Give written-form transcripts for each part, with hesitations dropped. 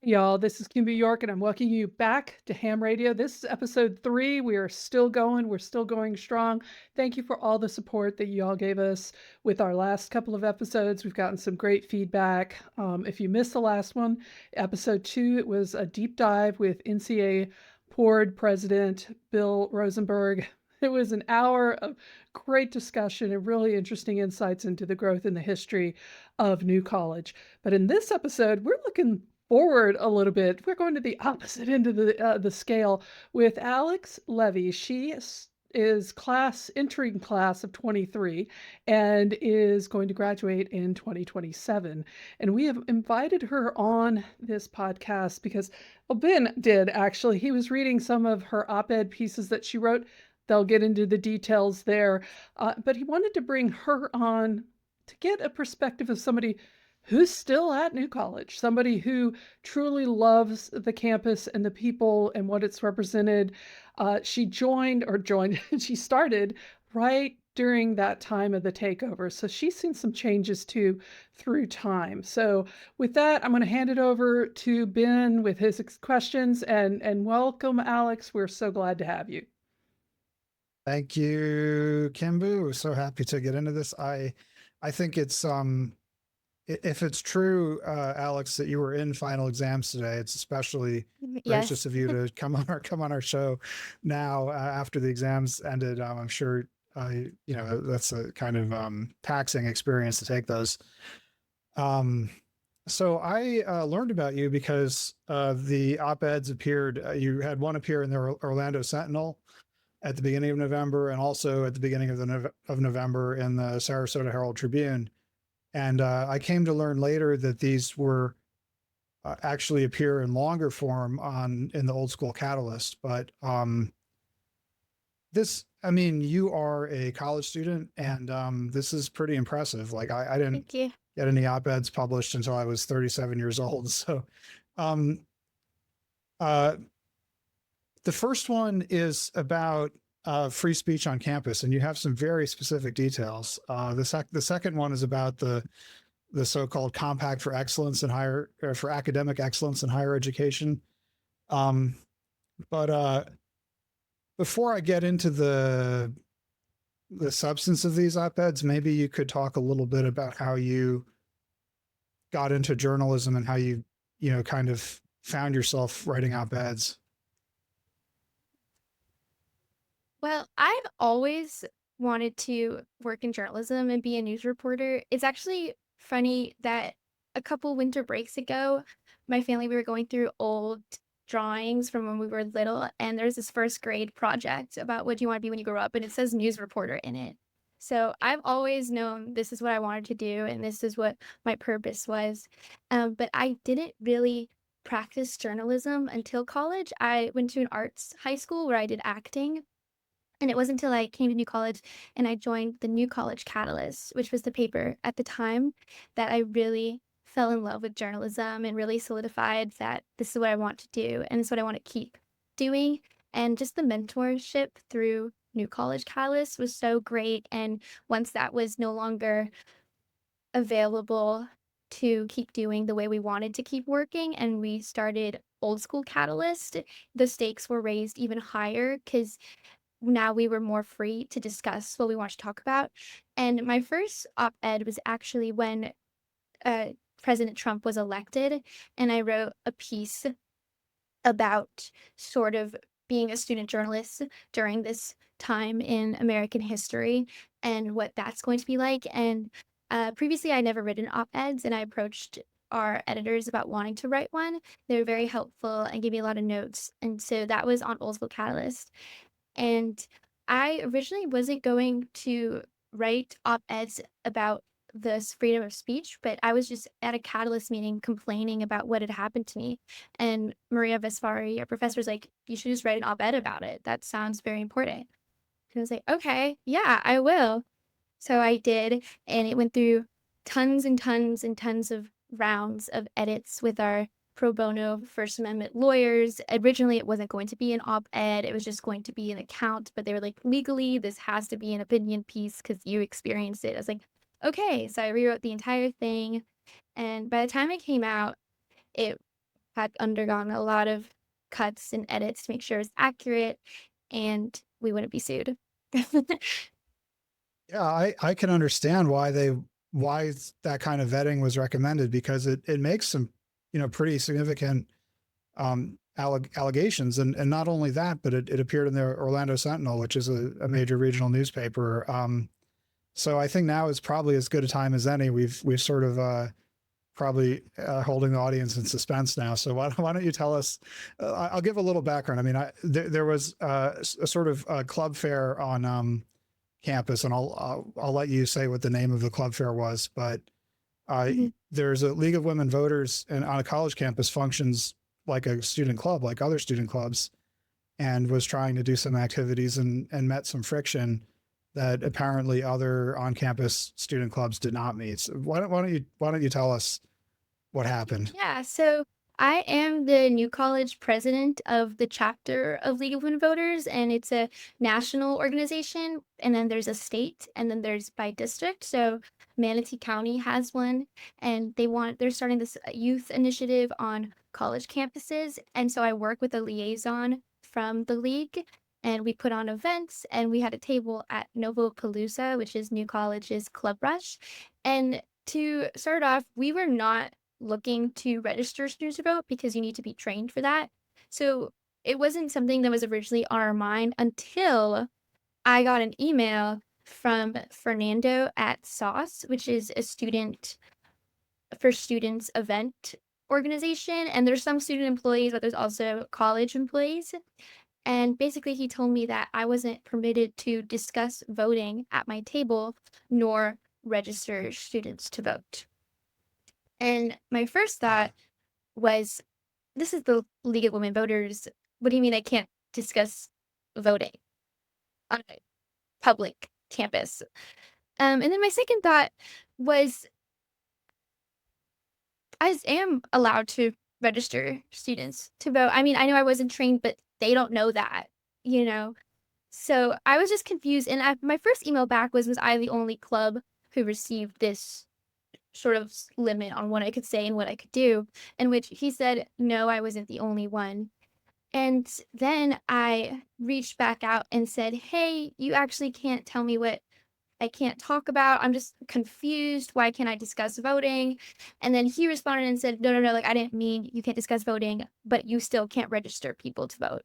Y'all, this is Kimber York, and I'm welcoming you back to Ham Radio. This is episode 3. We are still going. We're still going strong. Thank you for all the support that you all gave us with our last couple of episodes. We've gotten some great feedback. If you missed the last one, episode 2, it was a deep dive with NCA Board President Bill Rosenberg. It was an hour of great discussion and really interesting insights into the growth and the history of New College. But in this episode, we're looking forward a little bit. We're going to the opposite end of the scale with Alex Levy. She is entering class of 23 and is going to graduate in 2027. And we have invited her on this podcast because, well, Ben did actually. He was reading some of her op-ed pieces that she wrote. They'll get into the details there. But he wanted to bring her on to get a perspective of somebody who's still at New College, somebody who truly loves the campus and the people and what it's represented. She she started right during that time of the takeover. So she's seen some changes too through time. So with that, I'm going to hand it over to Ben with his questions and welcome, Alex. We're so glad to have you. Thank you, Kimbu. So happy to get into this. I think it's if it's true, Alex, that you were in final exams today, it's especially gracious Yes. of you to come on our show now after the exams ended. I'm sure that's a kind of taxing experience to take those. So I learned about you because the op-eds appeared. You had one appear in the Orlando Sentinel at the beginning of November, and also at the beginning of November in the Sarasota Herald Tribune. And I came to learn later that these were actually appear in longer form in the Old School Catalyst. But I mean, you are a college student, and this is pretty impressive. Like I didn't Thank you. get any op-eds published until I was 37 years old. So um, uh, the first one is about free speech on campus, and you have some very specific details. The second one is about the so-called Compact for Excellence in for Academic Excellence in Higher Education. But before I get into the substance of these op-eds, maybe you could talk a little bit about how you got into journalism and how you kind of found yourself writing op-eds. Well, I've always wanted to work in journalism and be a news reporter. It's actually funny that a couple winter breaks ago, my family, we were going through old drawings from when we were little, and there's this first grade project about what do you want to be when you grow up, and it says news reporter in it. So I've always known this is what I wanted to do, and this is what my purpose was. But I didn't really practice journalism until college. I went to an arts high school where I did acting. And it wasn't until I came to New College and I joined the New College Catalyst, which was the paper at the time, that I really fell in love with journalism and really solidified that this is what I want to do and this is what I want to keep doing. And just the mentorship through New College Catalyst was so great. And once that was no longer available to keep doing the way we wanted to keep working, and we started Old School Catalyst, the stakes were raised even higher because now we were more free to discuss what we want to talk about. And my first op-ed was actually when President Trump was elected, and I wrote a piece about sort of being a student journalist during this time in American history and what that's going to be like. And previously, I never written op-eds, and I approached our editors about wanting to write one. They were very helpful and gave me a lot of notes. And so that was on Old School Catalyst. And I originally wasn't going to write op-eds about this freedom of speech, but I was just at a Catalyst meeting complaining about what had happened to me. And Maria Vesvari, our professor, was like, you should just write an op-ed about it. That sounds very important. And I was like, okay, yeah, I will. So I did, and it went through tons and tons and tons of rounds of edits with our pro bono First Amendment lawyers. Originally, it wasn't going to be an op-ed. It was just going to be an account, but they were like, legally, this has to be an opinion piece because you experienced it. I was like, okay. So I rewrote the entire thing. And by the time it came out, it had undergone a lot of cuts and edits to make sure it was accurate and we wouldn't be sued. Yeah, I can understand why that kind of vetting was recommended, because it makes some, pretty significant allegations. And not only that, but it appeared in the Orlando Sentinel, which is a major regional newspaper. So I think now is probably as good a time as any. We've sort of probably holding the audience in suspense now. So why don't you tell us? I'll give a little background. I mean, there was a sort of club fair on campus, and I'll let you say what the name of the club fair was. But Mhm. there's a League of Women Voters, and on a college campus functions like a student club, like other student clubs, and was trying to do some activities and met some friction that apparently other on-campus student clubs did not meet. So why don't you tell us what happened? Yeah, so I am the new college president of the chapter of League of Women Voters, and it's a national organization. And then there's a state, and then there's by district. So Manatee County has one, and they're starting this youth initiative on college campuses. And so I work with a liaison from the league, and we put on events, and we had a table at Novo Palooza, which is New College's Club Rush. And to start off, we were not looking to register students to vote because you need to be trained for that. So it wasn't something that was originally on our mind until I got an email from Fernando at Sauce, which is a student for students event organization. And there's some student employees, but there's also college employees. And basically, he told me that I wasn't permitted to discuss voting at my table nor register students to vote. And my first thought was, this is the League of Women Voters. What do you mean I can't discuss voting on a public campus? And then my second thought was, I am allowed to register students to vote. I mean, I know I wasn't trained, but they don't know that, you know? So I was just confused. And my first email back was I the only club who received this sort of limit on what I could say and what I could do? In which he said, no, I wasn't the only one. And then I reached back out and said, hey, you actually can't tell me what I can't talk about. I'm just confused. Why can't I discuss voting? And then he responded and said, no, no, no, like I didn't mean you can't discuss voting, but you still can't register people to vote.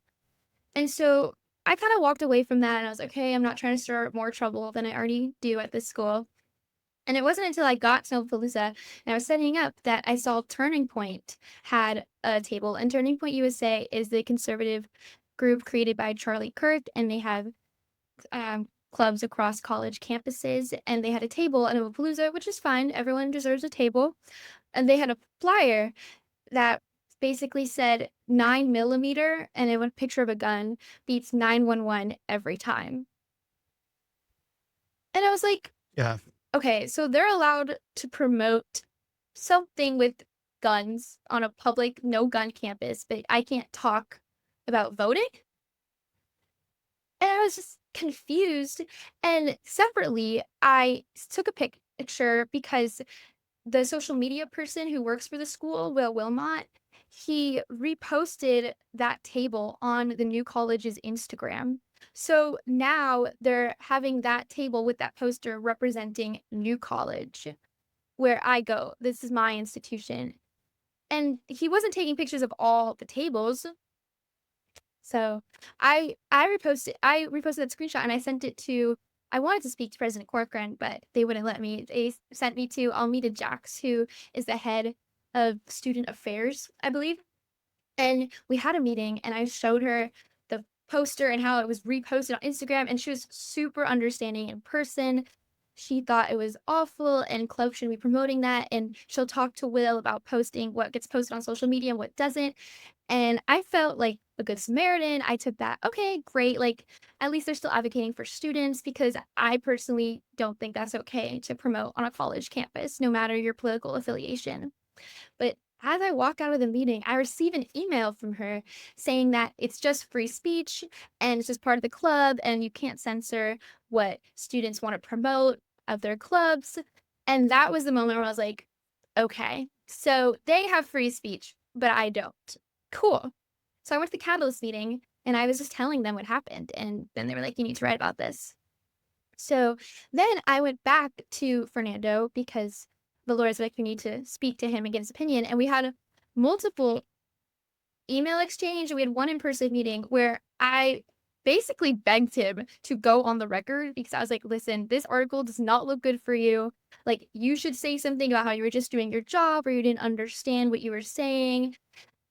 And so I kind of walked away from that and I was like, okay, I'm not trying to stir up more trouble than I already do at this school. And it wasn't until I got to Palooza and I was setting up that I saw Turning Point had a table. And Turning Point USA is the conservative group created by Charlie Kirk, and they have clubs across college campuses. And they had a table at Palooza, which is fine. Everyone deserves a table. And they had a flyer that basically said 9mm, and it was a picture of a gun, beats 911 every time. And I was like, Yeah. okay, so they're allowed to promote something with guns on a public no gun campus, but I can't talk about voting? And I was just confused. And separately, I took a picture because the social media person who works for the school, Will Wilmot, he reposted that table on the new college's Instagram. So now they're having that table with that poster representing New College, where I go. This is my institution. And he wasn't taking pictures of all the tables. So I reposted that screenshot and I sent it to I wanted to speak to President Corcoran, but they wouldn't let me. They sent me to Almeda Jax, who is the head of student affairs, I believe. And we had a meeting and I showed her the poster and how it was reposted on Instagram, and she was super understanding in person. She thought it was awful and clubs shouldn't be promoting that, and she'll talk to Will about posting what gets posted on social media and what doesn't. And I felt like a good Samaritan. I took that, okay, great. Like, at least they're still advocating for students, because I personally don't think that's okay to promote on a college campus, no matter your political affiliation. But as I walk out of the meeting, I receive an email from her saying that it's just free speech and it's just part of the club and you can't censor what students want to promote of their clubs. And that was the moment where I was like, okay, so they have free speech but I don't. Cool. So I went to the Catalyst meeting and I was just telling them what happened. And then they were like, you need to write about this. So then I went back to Fernando because the lawyers were like, we need to speak to him and get his opinion. And we had multiple email exchange. We had one in-person meeting where I basically begged him to go on the record because I was like, listen, this article does not look good for you. Like, you should say something about how you were just doing your job or you didn't understand what you were saying.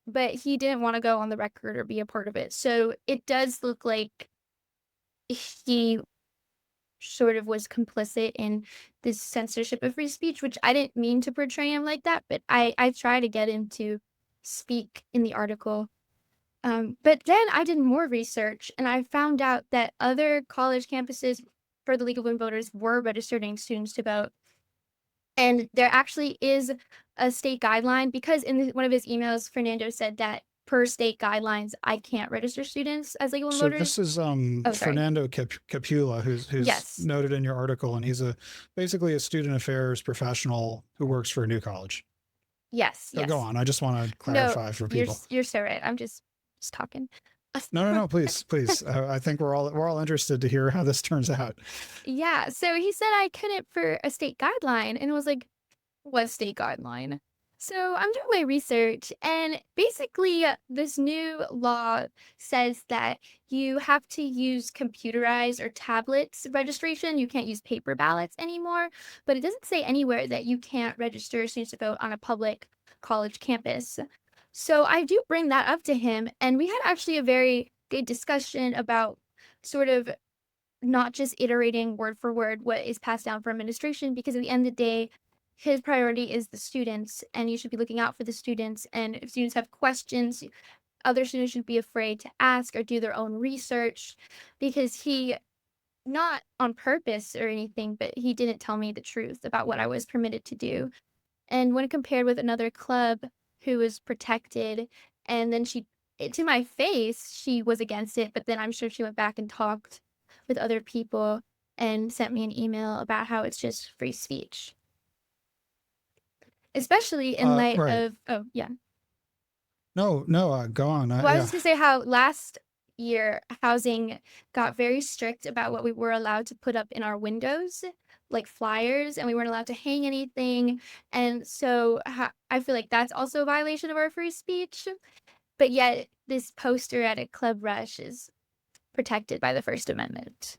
But he didn't want to go on the record or be a part of it. So it does look like he sort of was complicit in this censorship of free speech, which I didn't mean to portray him like that, but I try to get him to speak in the article. But then I did more research and I found out that other college campuses for the League of Women Voters were registering students to vote. And there actually is a state guideline because in one of his emails, Fernando said that per state guidelines, I can't register students as League of Women So Voters. this is Oh, sorry. Fernando Capula, who's Yes. noted in your article, and he's basically a student affairs professional who works for a new college. Yes. So Yes. go on. I just want to clarify for people. You're so right. I'm just talking. No, please. I think we're all interested to hear how this turns out. Yeah. So he said I couldn't for a state guideline, and it was like, what state guideline? So I'm doing my research, and basically, this new law says that you have to use computerized or tablets registration. You can't use paper ballots anymore, but it doesn't say anywhere that you can't register students to vote on a public college campus. So I do bring that up to him, and we had actually a very good discussion about sort of not just iterating word for word what is passed down from administration, because at the end of the day, his priority is the students, and you should be looking out for the students. And if students have questions, other students should be afraid to ask or do their own research, because he, not on purpose or anything, but he didn't tell me the truth about what I was permitted to do. And when compared with another club who was protected, and then to my face, she was against it, but then I'm sure she went back and talked with other people and sent me an email about how it's just free speech. Especially in light right. of, yeah. No, go on. Well, I was just gonna say how last year housing got very strict about what we were allowed to put up in our windows, like flyers, and we weren't allowed to hang anything. And so I feel like that's also a violation of our free speech. But yet this poster at a Club Rush is protected by the First Amendment.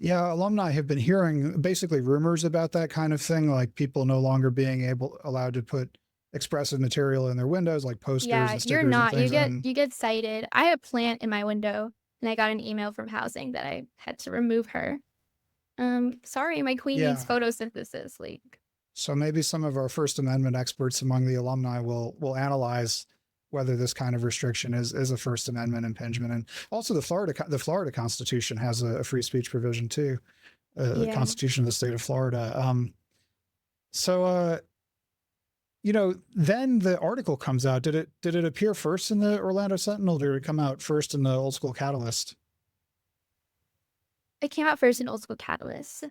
Yeah, alumni have been hearing basically rumors about that kind of thing, like people no longer being allowed to put expressive material in their windows, like posters and stickers. You're not. And things. You get cited. I had a plant in my window, and I got an email from housing that I had to remove her. Sorry, my queen needs photosynthesis. Like. So maybe some of our First Amendment experts among the alumni will analyze whether this kind of restriction is a First Amendment impingement. And also the Florida Constitution has a free speech provision too, the Constitution of the state of Florida. Then the article comes out. Did it appear first in the Orlando Sentinel, or did it come out first in the Old School Catalyst? It came out first in Old School Catalyst,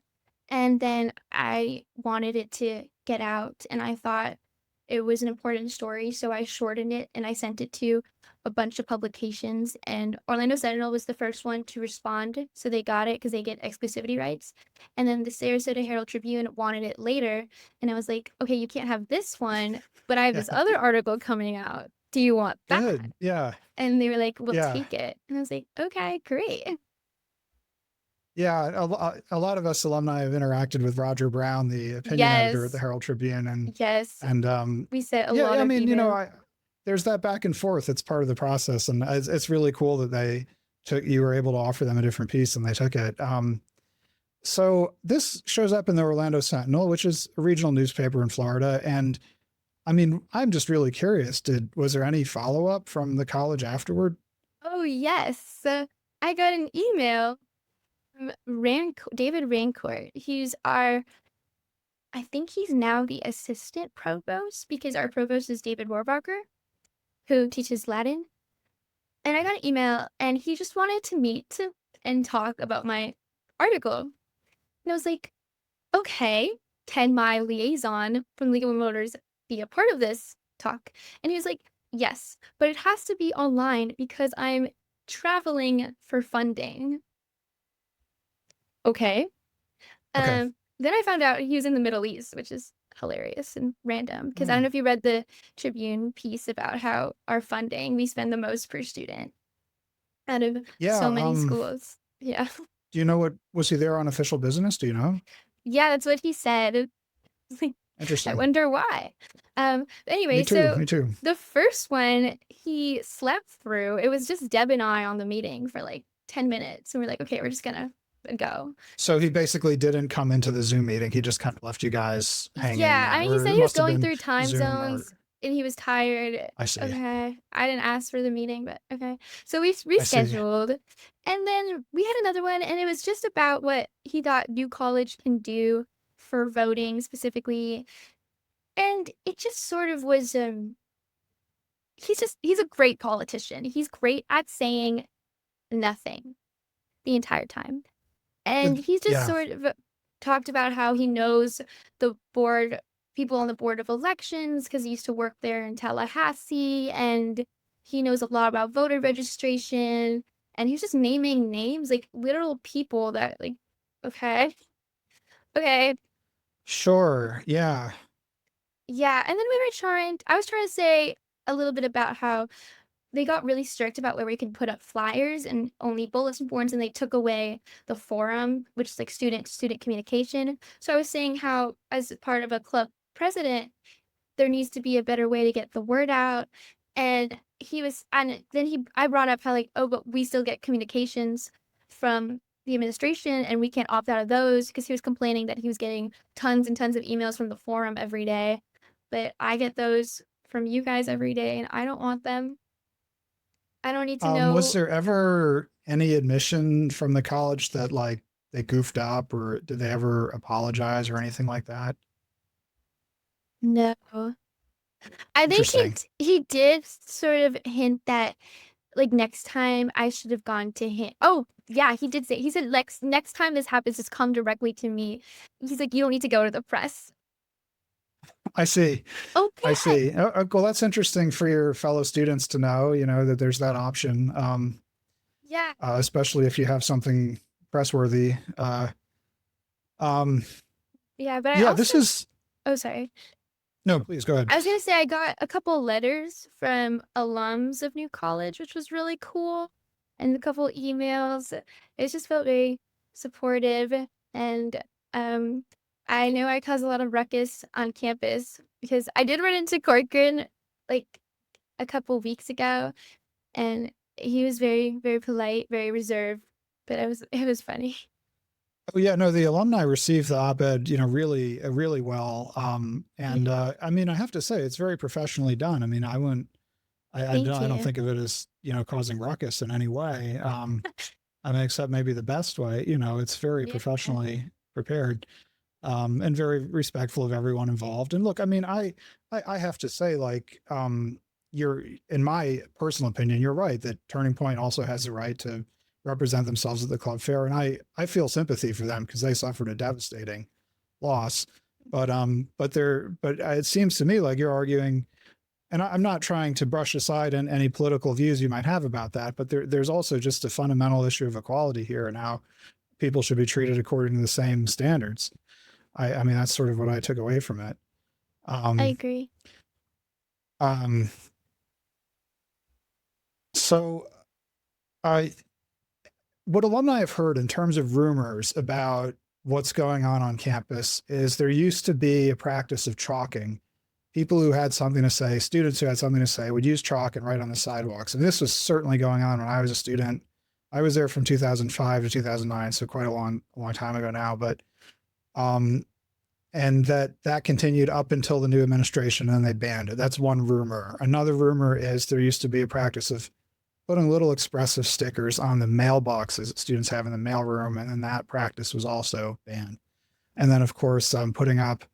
and then I wanted it to get out, and I thought it was an important story, so I shortened it and I sent it to a bunch of publications, and Orlando Sentinel was the first one to respond, so they got it because they get exclusivity rights. And then the Sarasota Herald Tribune wanted it later, and I was like, okay, you can't have this one, but I have this other article coming out. Do you want that? Good. Yeah. And they were like, we'll take it. And I was like, okay, great. Yeah, a lot of us alumni have interacted with Roger Brown, the opinion editor at the Herald Tribune, and we said a lot. I mean, there's that back and forth. It's part of the process, and it's really cool that you were able to offer them a different piece, and they took it. So this shows up in the Orlando Sentinel, which is a regional newspaper in Florida, and I mean, I'm just really curious. Was there any follow up from the college afterward? Oh yes, I got an email. David Rancourt, I think he's now the assistant provost, because our provost is David Warbacher, who teaches Latin. And I got an email, and he just wanted to meet and talk about my article. And I was like, okay, can my liaison from League of Women Voters be a part of this talk? And he was like, Yes, but it has to be online because I'm traveling for funding. Okay. Okay. Then I found out he was in the Middle East, which is hilarious and random because I don't Hmm. know if you read the Tribune piece about how our funding, we spend the most per student out of Yeah. so many schools. Yeah. Do you know was he there on official business? Do you know? Yeah, that's what he said. I Interesting. wonder why. Anyway, Me too. so Me too. the first one he slept through. It was just Deb and I on the meeting for like 10 minutes. And we're like, okay, we're just gonna go. So he basically didn't come into the Zoom meeting. He just kind of left you guys hanging. Yeah, I mean, he Or said it he was must have going been through time Zoom or zones and he was tired. I see. Okay, I didn't ask for the meeting, but okay. So we I see. rescheduled, and then we had another one, and it was just about what he thought New College can do for voting specifically. And it just sort of was, he's a great politician. He's great at saying nothing the entire time. And he's just Yeah. sort of talked about how he knows the board, people on the board of elections, because he used to work there in Tallahassee, and he knows a lot about voter registration. And he's just naming names, like literal people that, like, okay, okay, Sure. Yeah. yeah. And then I was trying to say a little bit about how they got really strict about where we could put up flyers and only bulletin boards, and they took away the forum, which is like student communication. So I was saying how, as part of a club president, there needs to be a better way to get the word out. And I brought up how, like, oh, but we still get communications from the administration and we can't opt out of those, because he was complaining that he was getting tons and tons of emails from the forum every day. But I get those from you guys every day and I don't want them. I don't need to Was know. there ever any admission from the college that like they goofed up, or did they ever apologize or anything like that? No. I think Interesting. he did sort of hint that, like, next time I should have gone to him. Oh, yeah, he did say, he said, next time this happens, just come directly to me. He's like, you don't need to go to the press. I see. Okay. I see. Well, that's interesting for your fellow students to know, that there's that option. Yeah. Especially if you have something pressworthy. Yeah, but Yeah, this is, oh, sorry. no, please go ahead. I was gonna say I got a couple letters from alums of New College, which was really cool, and a couple emails. It just felt very supportive, and I know I caused a lot of ruckus on campus because I did run into Corcoran like a couple weeks ago, and he was very, very polite, very reserved, but it was funny. Oh yeah, no, the alumni received the op-ed, really, really well. And I mean, I have to say, it's very professionally done. I mean, I wouldn't, I Thank don't you. think of it as, causing ruckus in any way. I mean, except maybe the best way, it's very Yeah. professionally prepared, and very respectful of everyone involved. And look, I mean, I have to say, like, in my personal opinion, you're right that Turning Point also has the right to represent themselves at the club fair. And I feel sympathy for them because they suffered a devastating loss. But it seems to me like you're arguing, and I'm not trying to brush aside any political views you might have about that, but there's also just a fundamental issue of equality here and how people should be treated according to the same standards. I mean, that's sort of what I took away from it. I agree. So what alumni have heard in terms of rumors about what's going on campus is there used to be a practice of chalking. People who had something to say, students who had something to say, would use chalk and write on the sidewalks. And this was certainly going on when I was a student. I was there from 2005 to 2009, so quite a long time ago now. But and that continued up until the new administration, and they banned it. That's one rumor. Another rumor is there used to be a practice of putting little expressive stickers on the mailboxes that students have in the mailroom, and then that practice was also banned. And then, of course, putting up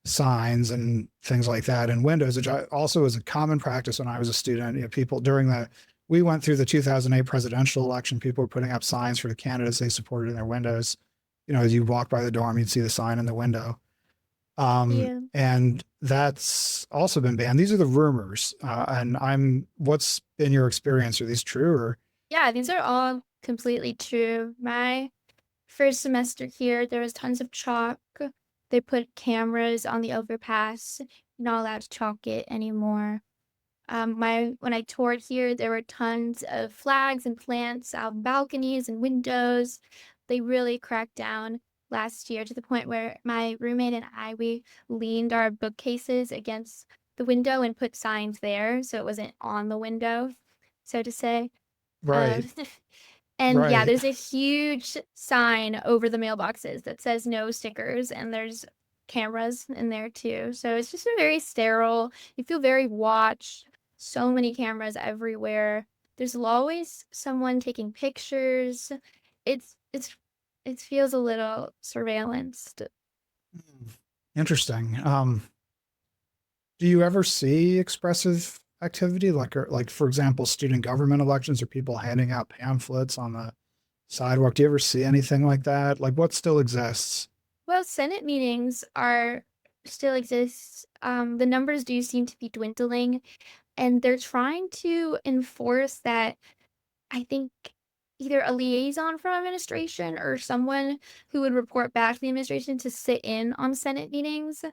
signs and things like that in windows, which also was a common practice when I was a student. People we went through the 2008 presidential election, people were putting up signs for the candidates they supported in their windows. As you walk by the dorm, you'd see the sign in the window. Yeah. And that's also been banned. These are the rumors. What's been your experience? Are these true or? Yeah, these are all completely true. My first semester here, there was tons of chalk. They put cameras on the overpass. You're not allowed to chalk it anymore. When I toured here, there were tons of flags and plants out in balconies and windows. They really cracked down last year to the point where my roommate and we leaned our bookcases against the window and put signs there so it wasn't on the window, so to say. Um, Right. and yeah, Right. there's a huge sign over the mailboxes that says no stickers, and there's cameras in there too. So it's just a very sterile, you feel very watched, so many cameras everywhere. There's always someone taking pictures. It's it's it feels a little surveillanced. Interesting. Do you ever see expressive activity like for example, student government elections or people handing out pamphlets on the sidewalk? Do you ever see anything like that? Like what still exists? Well, Senate meetings are still exist. The numbers do seem to be dwindling, and they're trying to enforce that. I think either a liaison from administration or someone who would report back to the administration to sit in on Senate meetings,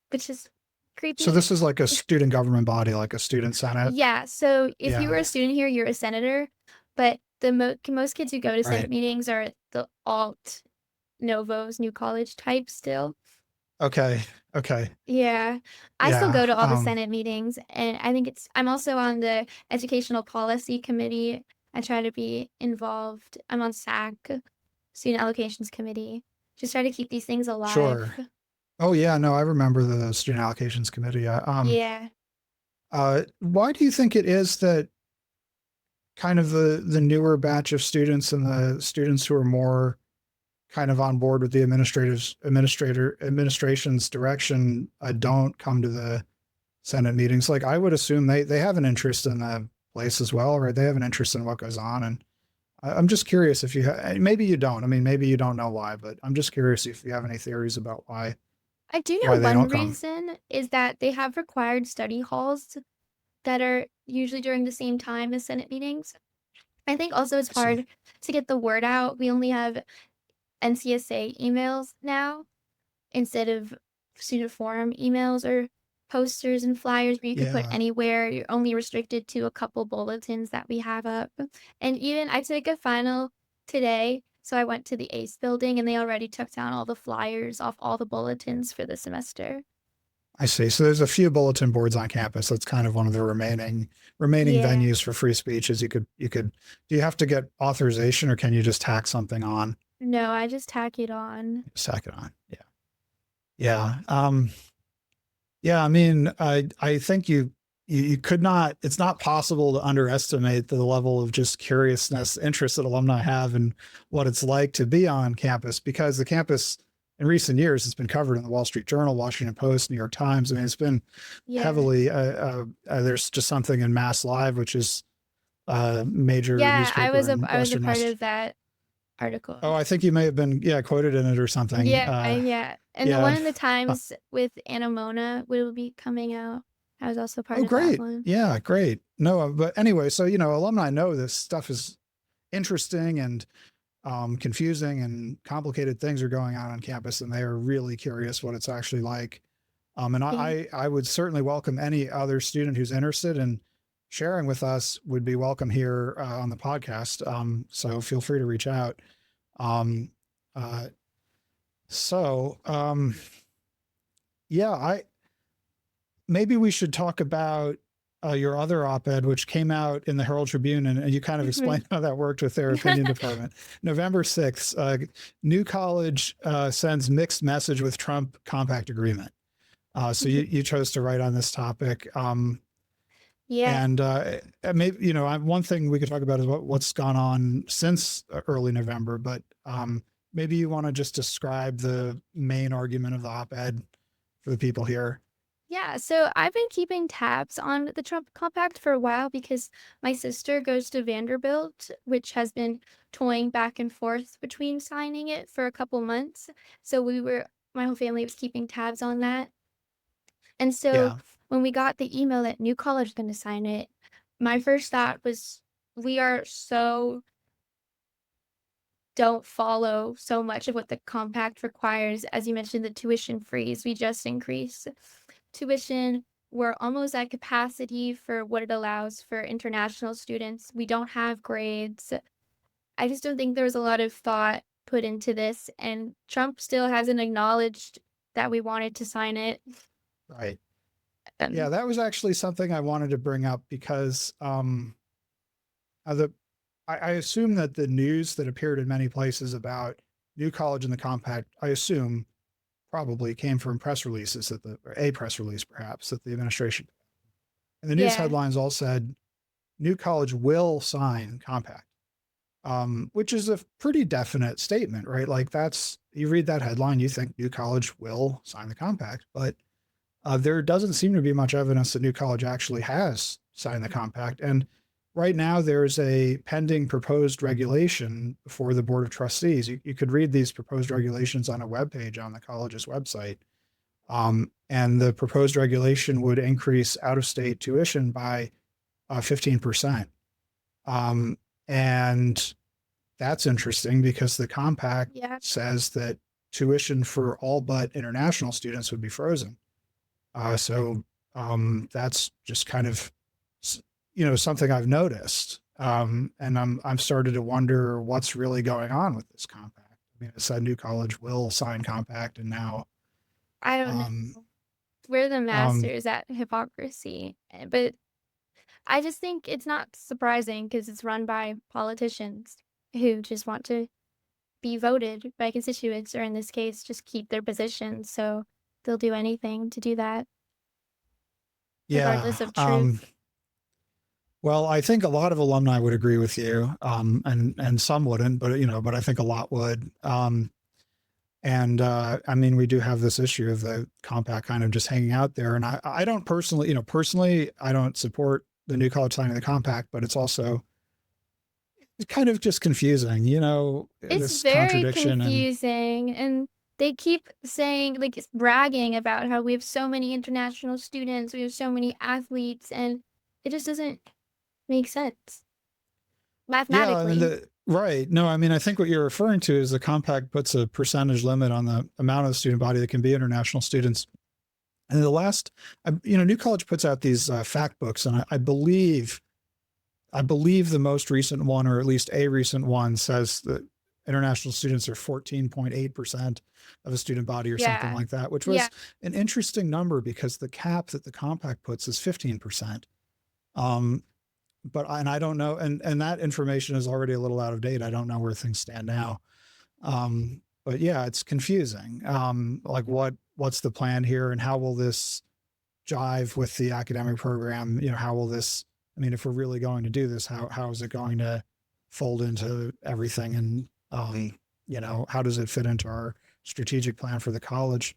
which is So creepy. this is like a student government body, like a student senate. Yeah, so if you were Yeah. a student here, you're a senator, but the most kids who go to Senate Right. meetings are the alt Novos, new college type still. Okay. Okay. Yeah, I still Yeah. go to all the Senate meetings, and I think I'm also on the Educational Policy Committee. I try to be involved. I'm on SAC, Student Allocations Committee. Just try to keep these things alive. Sure. Oh yeah, no, I remember the student allocations committee. Yeah. Why do you think it is that kind of the newer batch of students and the students who are more kind of on board with the administration's direction don't come to the Senate meetings? Like I would assume they have an interest in the place as well, right? They have an interest in what goes on, and I'm just curious if maybe you don't. I mean, maybe you don't know why, but I'm just curious if you have any theories about I do know why they one don't come. reason is that they have required study halls that are usually during the same time as Senate meetings. I think also it's I see. hard to get the word out. We only have NCSA emails now instead of student forum emails or posters and flyers where you could put Yeah. anywhere. You're only restricted to a couple bulletins that we have up. And even I took a final today, so I went to the ACE building and they already took down all the flyers off all the bulletins for the semester. I see. So there's a few bulletin boards on campus. That's kind of one of the remaining Yeah. venues for free speech. Is do you have to get authorization or can you just tack something on? No, I just tack it on. Just tack it on. Yeah. Yeah. Yeah. I mean, I think you could not, it's not possible to underestimate the level of just curiousness, interest that alumni have in what it's like to be on campus, because the campus in recent years has been covered in the Wall Street Journal, Washington Post, New York Times. I mean, it's been Yeah. heavily, there's just something in Mass Live, which is a major newspaper I was a in part West. of that article. Oh, I think you may have been, quoted in it or something. Yeah. And the yeah. one in the Times with Anna Mona will be coming out. I was also part Oh, of great. that one. Yeah, great. No, but anyway, so, alumni know this stuff is interesting and confusing and complicated things are going on campus, and they are really curious what it's actually like. And Yeah. I would certainly welcome any other student who's interested in sharing with us would be welcome here on the podcast. So feel free to reach out. Um, uh, so, yeah, maybe we should talk about your other op-ed, which came out in the Herald Tribune, and you kind of explained how that worked with their opinion department. November 6th, new college sends mixed message with Trump compact agreement. So you chose to write on this topic. Yeah. And maybe, one thing we could talk about is what's gone on since early November, but maybe you want to just describe the main argument of the op-ed for the people here. Yeah, so I've been keeping tabs on the Trump Compact for a while because my sister goes to Vanderbilt, which has been toying back and forth between signing it for a couple months. So we were my whole family was keeping tabs on that. And so Yeah. when we got the email that New College was going to sign it, my first thought was, we are so don't follow so much of what the compact requires. As you mentioned, the tuition freeze, we just increased tuition. We're almost at capacity for what it allows for international students. We don't have grades. I just don't think there was a lot of thought put into this, and Trump still hasn't acknowledged that we wanted to sign it. Right. Yeah, Um, that was actually something I wanted to bring up because the I assume that the news that appeared in many places about New College and the compact, I assume probably came from press releases or a press release perhaps that the administration, and the news yeah, headlines all said New College will sign compact, which is a pretty definite statement, right? Like that's, you read that headline, you think New College will sign the compact, but there doesn't seem to be much evidence that New College actually has signed the compact. And right now, there's a pending proposed regulation before the Board of Trustees. You could read these proposed regulations on a webpage on the college's website. And the proposed regulation would increase out of state tuition by 15%. And that's interesting because the compact yeah. says that tuition for all but international students would be frozen. So that's just kind of, something I've noticed. And I'm started to wonder what's really going on with this compact. I mean, it said New College will sign compact, and now, I don't know. um, We're the um, masters at hypocrisy, but I just think it's not surprising because it's run by politicians who just want to be voted by constituents, or in this case, just keep their positions. So they'll do anything to do that, yeah. regardless of truth. Well, I think a lot of alumni would agree with you, and some wouldn't, but I think a lot would. And I mean, we do have this issue of the compact kind of just hanging out there. And I don't personally, I don't support the New College signing the compact, but it's also kind of just confusing, It's this very contradiction. And confusing, and they keep saying, like, it's bragging about how we have so many international students, we have so many athletes, and it just doesn't make sense yeah, I mean, mathematically. right. No, I mean, I think what you're referring to is the compact puts a percentage limit on the amount of the student body that can be international students. And the last, New College puts out these fact books, and I believe the most recent one, or at least a recent one, says that international students are 14.8% of a student body or something Yeah. like that, which Yeah. was an interesting number because the cap that the compact puts is 15%. Um, and I don't know, and that information is already a little out of date. I don't know where things stand now. But yeah, it's confusing. Like what's the plan here, and how will this jive with the academic program? How will this, I mean, if we're really going to do this, how is it going to fold into everything? And, how does it fit into our strategic plan for the college?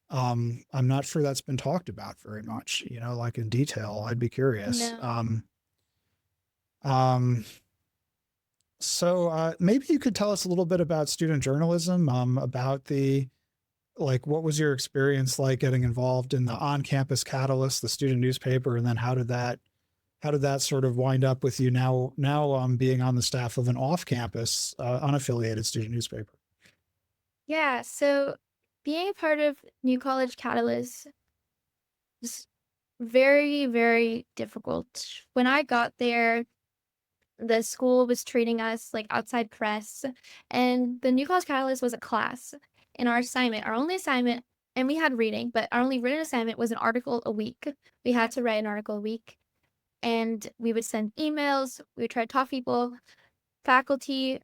I'm not sure that's been talked about very much, like in detail. I'd be curious. No. Um, so maybe you could tell us a little bit about student journalism, about what was your experience like getting involved in the on-campus Catalyst, the student newspaper, and then how did that sort of wind up with you now being on the staff of an off-campus, unaffiliated student newspaper? Yeah. So being a part of New College Catalyst was very, very difficult. When I got there, the school was treating us like outside press, and the New College Catalyst was a class. In our assignment, our only assignment, and we had reading, but our only written assignment was an article a week. We had to write an article a week, and we would send emails. We would try to talk to people. Faculty,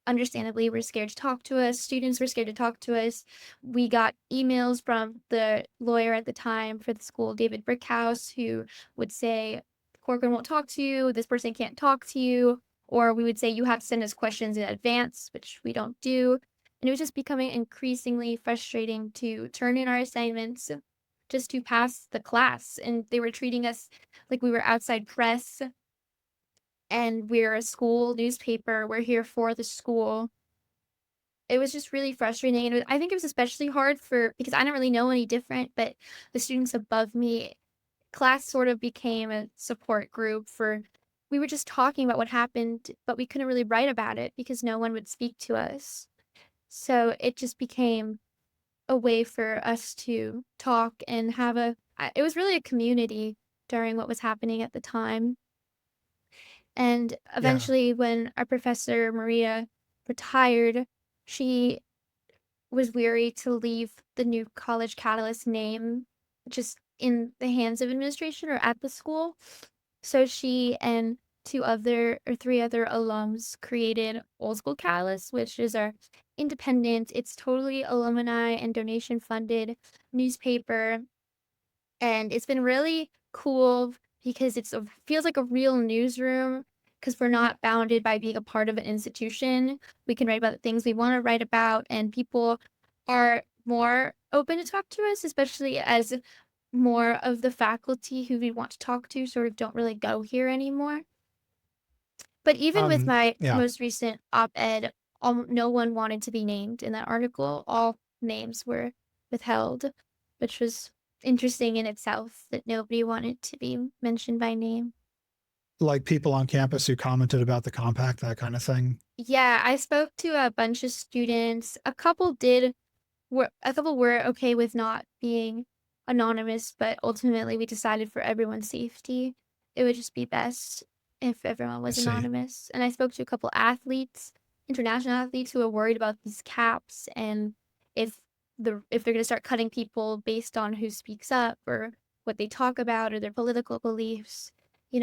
understandably, were scared to talk to us. Students were scared to talk to us. We got emails from the lawyer at the time for the school, David Brickhouse, who would say, Corcoran won't talk to you, this person can't talk to you. Or we would say, you have to send us questions in advance, which we don't do. And it was just becoming increasingly frustrating to turn in our assignments just to pass the class. And they were treating us like we were outside press, and we're a school newspaper. We're here for the school. it was just really frustrating. And I think it was especially hard because I didn't really know any different, but the students above me, class sort of became a support group we were just talking about what happened, but we couldn't really write about it because no one would speak to us. So it just became a way for us to talk and it was really a community during what was happening at the time. And Yeah. eventually, when our professor, Maria, retired, she was weary to leave the new College Catalyst name just in the hands of administration or at the school. So she and three other alums created Old School Catalyst, which is our independent, it's totally alumni and donation funded newspaper. And it's been really cool because feels like a real newsroom because we're not bounded by being a part of an institution. We can write about the things we want to write about, and people are more open to talk to us, especially as more of the faculty who we want to talk to sort of don't really go here anymore. But even with my Yeah. most recent op-ed, no one wanted to be named in that article. All names were withheld, which was interesting in itself that nobody wanted to be mentioned by name. Like people on campus who commented about the compact, that kind of thing. Yeah, I spoke to a bunch of students. A couple were okay with not being anonymous, but ultimately we decided for everyone's safety, it would just be best if everyone I was see. anonymous. And I spoke to a couple athletes, international athletes who are worried about these caps and if if they're going to start cutting people based on who speaks up or what they talk about or their political beliefs.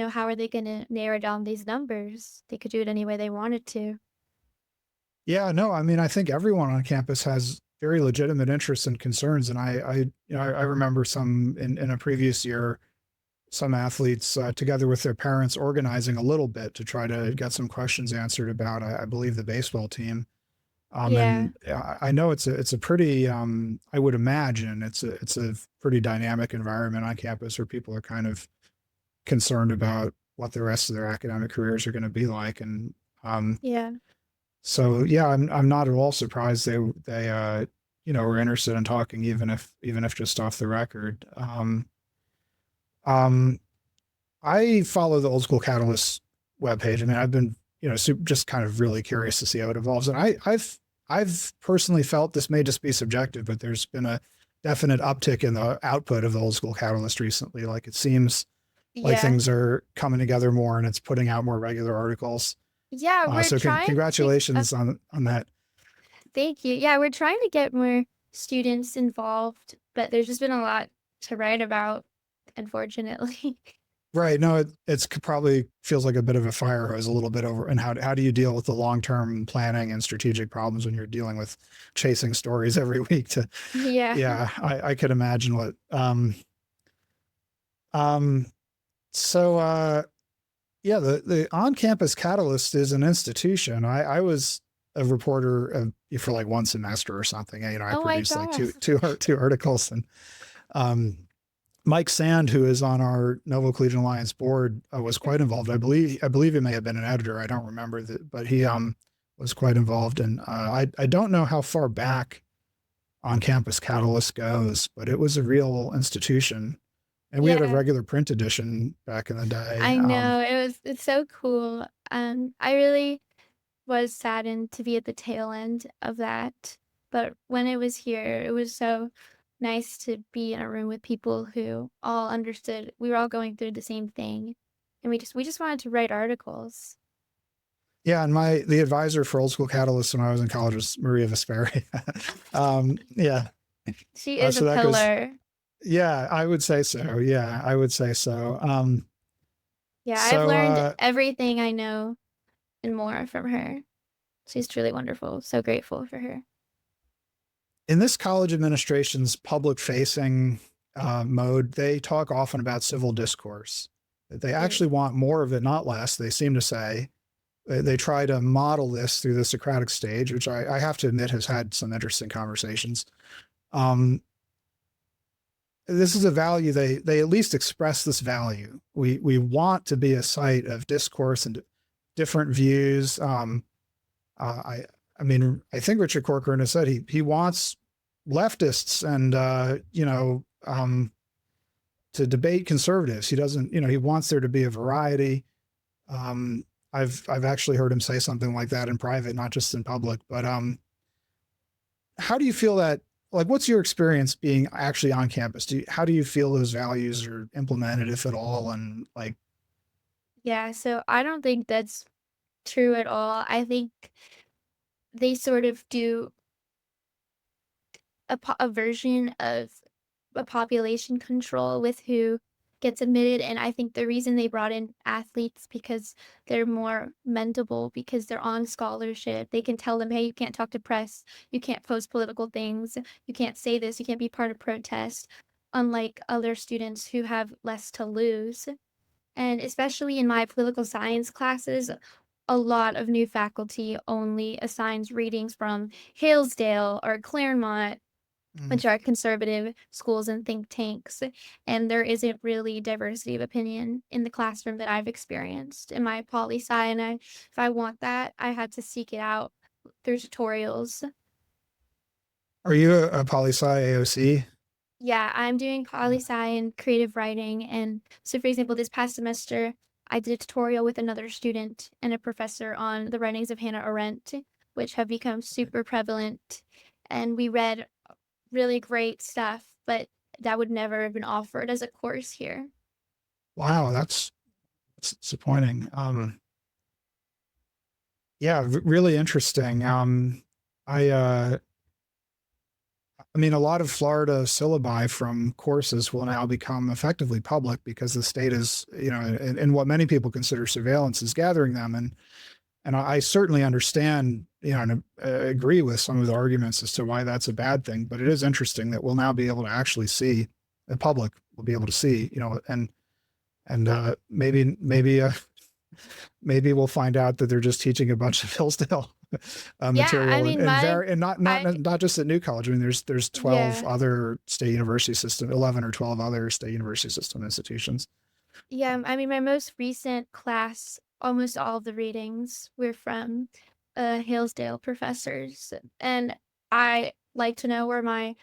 How are they going to narrow down these numbers? They could do it any way they wanted to. Yeah, no, I mean, I think everyone on campus has very legitimate interests and concerns. And I remember in a previous year, some athletes together with their parents organizing a little bit to try to get some questions answered about, I believe, the baseball team. Yeah. And I know it's a pretty, I would imagine it's a pretty dynamic environment on campus where people are kind of concerned about what the rest of their academic careers are going to be like. And Yeah. so yeah, I'm not at all surprised they were interested in talking, even if just off the record. I follow the Old School Catalyst webpage. I mean, I've been just kind of really curious to see how it evolves, and I've personally felt, this may just be subjective, but there's been a definite uptick in the output of the Old School Catalyst recently. Like, it seems like Yeah. things are coming together more, and it's putting out more regular articles. Yeah, we're So trying to congratulations on that. thank you. Yeah, we're trying to get more students involved, but there's just been a lot to write about, unfortunately. Right. No, it's probably feels like a bit of a fire hose a little bit over. And how do you deal with the long-term planning and strategic problems when you're dealing with chasing stories every week Yeah. yeah, I could imagine what, so, yeah, the on-campus Catalyst is an institution. I was a reporter for like one semester or something. I Oh my produced like gosh. two articles, and, Mike Sand, who is on our Novo Collegian Alliance board, was quite involved. I believe he may have been an editor. I don't remember that, but he was quite involved. And I don't know how far back on campus Catalyst goes, but it was a real institution. And we had a Yeah. regular print edition back in the day. I know. It's so cool. I really was saddened to be at the tail end of that. But when it was here, it was so nice to be in a room with people who all understood we were all going through the same thing. And we just wanted to write articles. Yeah, and the advisor for Old School Catalyst when I was in college was Maria Vesperi. Yeah. She is so a that goes- pillar. Yeah, I would say so. Yeah, I would say so. Yeah, so, I've learned everything I know and more from her. She's truly wonderful. So grateful for her. In this college administration's public-facing mode, they talk often about civil discourse. They actually want more of it, not less, they seem to say. They try to model this through the Socratic stage, which I have to admit has had some interesting conversations. This is a value, they at least express this value. We want to be a site of discourse and different views. I mean, I think Richard Corcoran has said he wants leftists and, to debate conservatives. He doesn't, he wants there to be a variety. I've actually heard him say something like that in private, not just in public, but, how do you feel that, like, what's your experience being actually on campus? How do you feel those values are implemented, if at all? And like, Yeah, so I don't think that's true at all. I think they sort of do a version of a population control with who gets admitted, and I think the reason they brought in athletes because they're more mendable, because they're on scholarship. They can tell them, "Hey, you can't talk to press, you can't post political things, you can't say this, you can't be part of protest," unlike other students who have less to lose. And especially in my political science classes, a lot of new faculty only assigns readings from Hillsdale or Claremont, mm, which are conservative schools and think tanks, and there isn't really diversity of opinion in the classroom that I've experienced in my poli sci, and if I want that, I had to seek it out through tutorials. are you a poli sci AOC? Yeah, I'm doing poli sci and creative writing, and so for example, this past semester, I did a tutorial with another student and a professor on the writings of Hannah Arendt, which have become super prevalent, and we read really great stuff, but that would never have been offered as a course here. Wow, that's disappointing. Yeah, really interesting. I, uh, I mean, a lot of Florida syllabi from courses will now become effectively public because the state is, and what many people consider surveillance is gathering them. And I certainly understand, and agree with some of the arguments as to why that's a bad thing. But it is interesting that we'll now be able to actually see, the public will be able to see, and maybe we'll find out that they're just teaching a bunch of Hillsdale Yeah, I material mean, and not just at New College. I mean, there's 12 yeah, other state university system, 11 or 12 other state university system institutions. yeah, I mean, my most recent class, almost all of the readings were from Hillsdale professors, and I like to know where my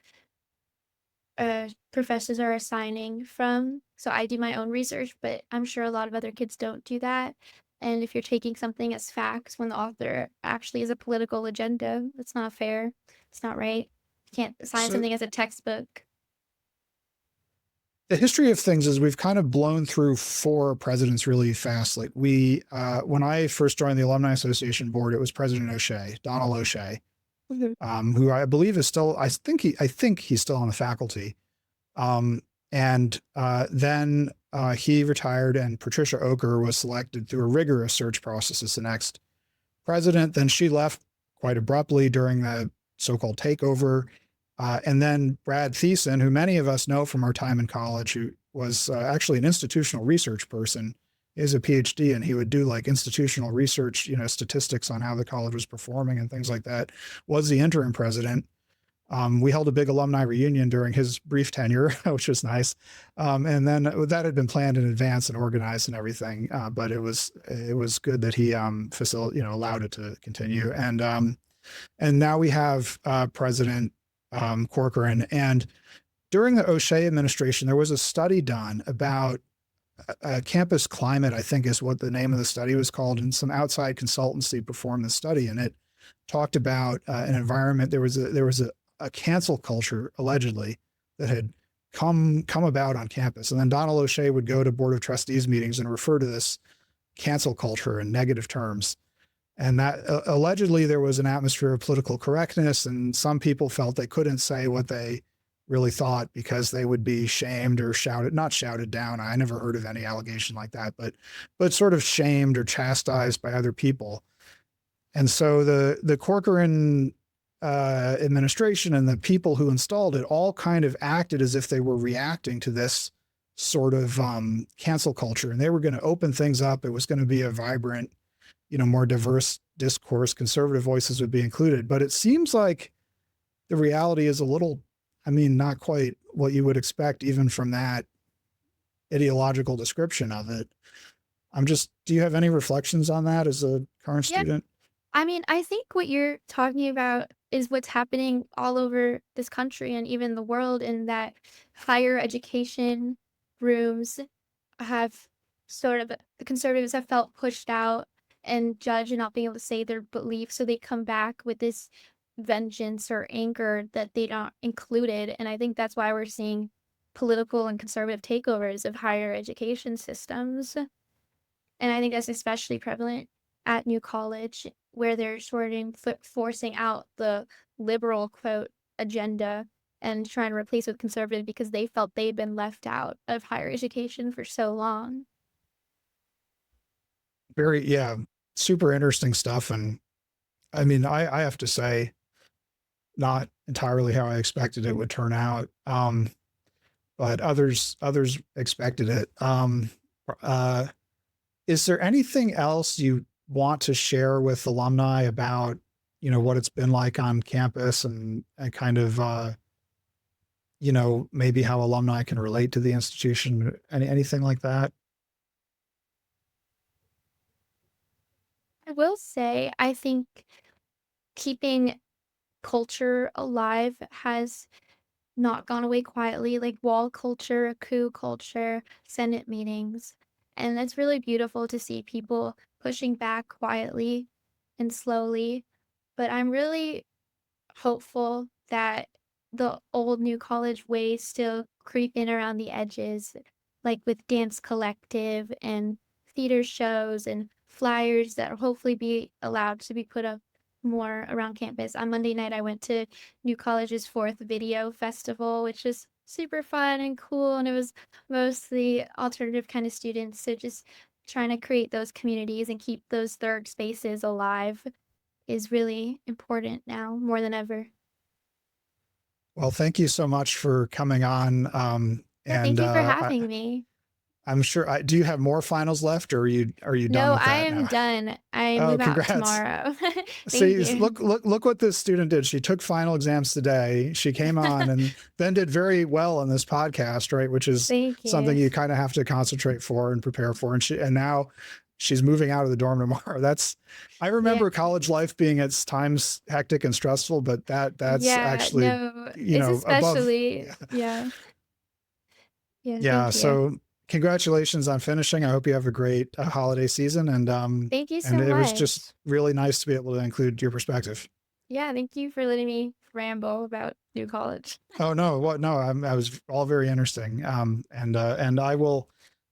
professors are assigning from. So I do my own research, but I'm sure a lot of other kids don't do that. And if you're taking something as facts when the author actually has a political agenda, that's not fair. It's not right. You can't assign So something as a textbook. the history of things is we've kind of blown through 4 presidents really fast. Like when I first joined the Alumni Association board, it was President O'Shea, Donald O'Shea, Mhm. who I believe is still, I think he's still on the faculty. Then he retired, and Patricia Oker was selected through a rigorous search process as the next president. Then she left quite abruptly during the so-called takeover. And then Brad Thiessen, who many of us know from our time in college, who was actually an institutional research person, is a PhD, and he would do like institutional research, statistics on how the college was performing and things like that, was the interim president. We held a big alumni reunion during his brief tenure, which was nice. And then that had been planned in advance and organized and everything. But it was good that he allowed it to continue. And now we have President Corcoran. And during the O'Shea administration, there was a study done about campus climate, I think is what the name of the study was called. And some outside consultancy performed the study, and it talked about an environment. There was a cancel culture allegedly that had come about on campus. And then Donald O'Shea would go to Board of Trustees meetings and refer to this cancel culture in negative terms. And that allegedly there was an atmosphere of political correctness, and some people felt they couldn't say what they really thought because they would be shamed or not shouted down. I never heard of any allegation like that, but sort of shamed or chastised by other people. And so the Corcoran administration and the people who installed it all kind of acted as if they were reacting to this sort of cancel culture, and they were going to open things up. It was going to be a vibrant, more diverse discourse. Conservative voices would be included. But it seems like the reality is a little, not quite what you would expect even from that ideological description of it. Do you have any reflections on that as a current Yeah, student? I mean, I think what you're talking about is what's happening all over this country and even the world, in that higher education rooms have sort of the conservatives have felt pushed out and judged and not being able to say their beliefs, so they come back with this vengeance or anger that they not included. And I think that's why we're seeing political and conservative takeovers of higher education systems. And I think that's especially prevalent at New College, where they're sort of forcing out the liberal quote agenda and trying to replace with conservative because they felt they'd been left out of higher education for so long. Very, yeah, super interesting stuff. And I mean, I have to say, not entirely how I expected it would turn out. But others expected it. Uh, is there anything else you want to share with alumni about, what it's been like on campus and kind of, maybe how alumni can relate to the institution? Anything like that? I will say, I think keeping culture alive has not gone away quietly, like wall culture, coup culture, Senate meetings. And it's really beautiful to see people pushing back quietly and slowly. But I'm really hopeful that the old New College ways still creep in around the edges, like with dance collective and theater shows and flyers that will hopefully be allowed to be put up more around campus. On Monday night, I went to New College's 4th Video Festival, which is super fun and cool, and it was mostly alternative kind of students. So just trying to create those communities and keep those third spaces alive is really important now more than ever. Well, thank you so much for coming on. Yeah, And thank you for having me. I'm sure. Do you have more finals left, or are you done No, with I that am now? done. I Oh, move out congrats. tomorrow. Thank See, you. look what this student did. She took final exams today. She came on and then did very well on this podcast, right? Which is Thank something you. you kind of have to concentrate for and prepare for. And now she's moving out of the dorm tomorrow. I Yeah. remember college life being at times hectic and stressful, but that's Yeah, actually, no, it's above. especially yeah. Yeah, Yeah. thank you. So congratulations on finishing. I hope you have a great holiday season. Thank you And so it was just much. really nice to be able to include your perspective. Yeah, thank you for letting me ramble about New College. Oh no, what? No, I was all very interesting. And I will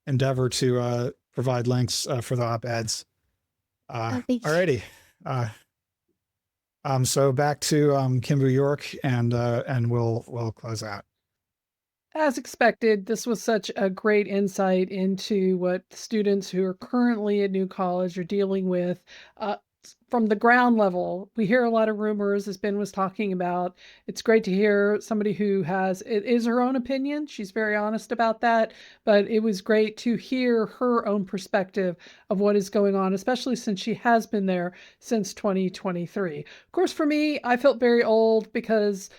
endeavor to provide links for the op-eds. Oh, thank you. Alrighty. Uh, so back to Kimber York, and we'll close out. As expected, this was such a great insight into what students who are currently at New College are dealing with from the ground level. We hear a lot of rumors, as Ben was talking about. It's great to hear somebody who it is her own opinion. She's very honest about that, but it was great to hear her own perspective of what is going on, especially since she has been there since 2023. Of course, for me, I felt very old because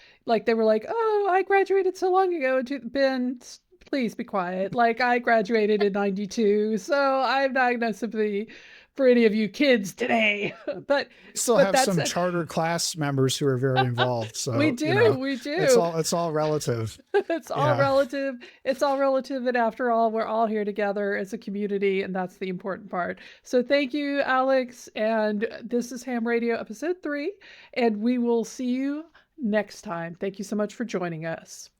they were like, oh, I graduated so long ago. Ben, please be quiet. I graduated in 92, so I have no sympathy for any of you kids today. but Still have that's some charter class members who are very involved. So we do. it's all relative. It's all relative. It's all relative. And after all, we're all here together as a community, and that's the important part. So thank you, Alex. And this is Ham Radio episode 3, and we will see you next time. Thank you so much for joining us.